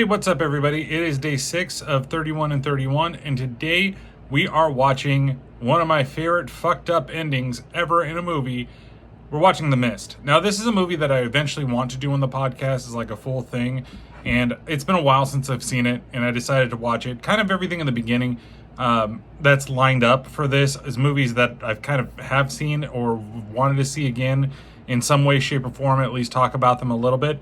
Hey, what's up, everybody? It is day 6 of 31 and 31, and today we are watching one of my favorite fucked up endings ever in a movie. We're watching The Mist. Now, this is a movie that I eventually want to do on the podcast as like a full thing, and it's been a while since I've seen it, and I decided to watch it. Kind of everything in the beginning that's lined up for this is movies that I've kind of have seen or wanted to see again in some way, shape, or form, at least talk about them a little bit.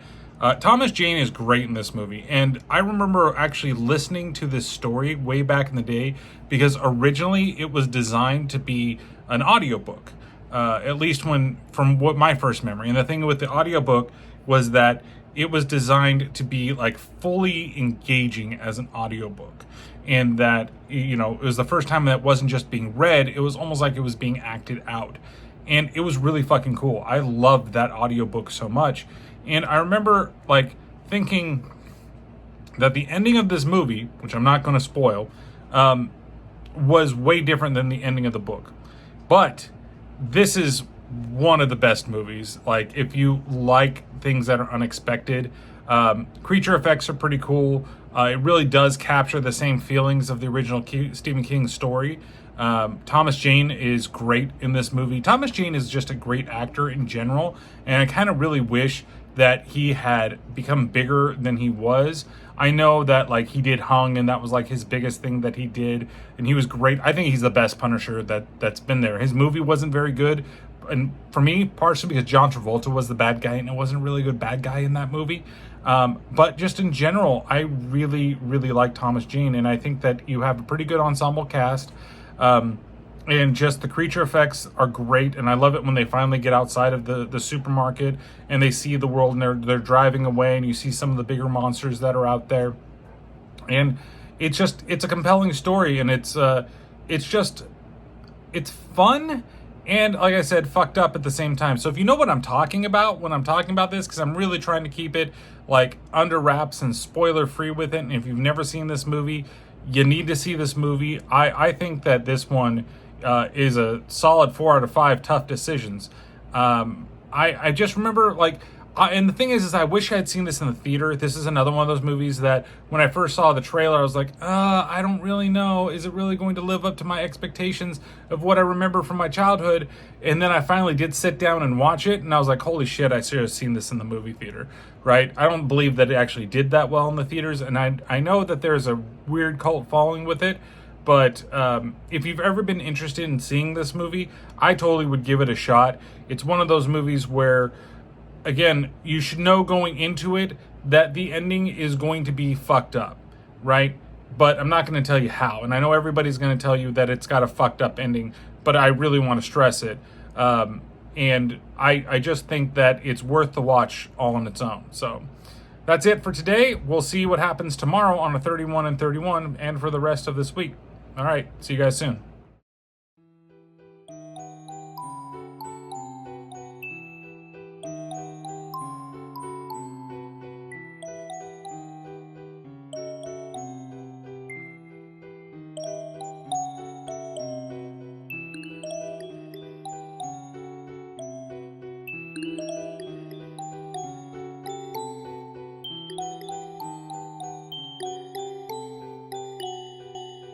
Tomas Jane is great in this movie, and I remember actually listening to this story way back in the day because originally it was designed to be an audiobook, at least from what my first memory. And the thing with the audiobook was that it was designed to be like fully engaging as an audiobook, and that, you know, it was the first time that wasn't just being read, it was almost like it was being acted out. And it was really fucking cool. I loved that audiobook so much. And I remember like thinking that the ending of this movie, which I'm not going to spoil, was way different than the ending of the book. But this is one of the best movies. Like, if you like things that are unexpected, creature effects are pretty cool. It really does capture the same feelings of the original Stephen King story. Tomas Jane is great in this movie. Tomas Jane is just a great actor in general, and I kind of really wish that he had become bigger than he was. I know that like he did Hung, and that was like his biggest thing that he did, and he was great. I think he's the best Punisher that's been there. His movie wasn't very good, and for me, partially because John Travolta was the bad guy, and it wasn't a really good bad guy in that movie. But just in general, I really, really like Tomas Jane, and I think that you have a pretty good ensemble cast. And just the creature effects are great, and I love it when they finally get outside of the supermarket and they see the world, and they're driving away, and you see some of the bigger monsters that are out there. And it's a compelling story, and it's fun, and like I said, fucked up at the same time. So if you know what I'm talking about when I'm talking about this, because I'm really trying to keep it like under wraps and spoiler free with it, and if you've never seen this movie, you need to see this movie. I think that this one is a solid 4 out of 5 tough decisions. I just remember like, and the thing is I wish I had seen this in the theater. This is another one of those movies that when I first saw the trailer, I was like, I don't really know. Is it really going to live up to my expectations of what I remember from my childhood? And then I finally did sit down and watch it, and I was like, holy shit, I should have seen this in the movie theater, right? I don't believe that it actually did that well in the theaters, and I know that there's a weird cult following with it, but if you've ever been interested in seeing this movie, I totally would give it a shot. It's one of those movies where, again, you should know going into it that the ending is going to be fucked up, right? But I'm not going to tell you how. And I know everybody's going to tell you that it's got a fucked up ending, but I really want to stress it. And I just think that it's worth the watch all on its own. So that's it for today. We'll see what happens tomorrow on a 31 and 31 and for the rest of this week. All right. See you guys soon.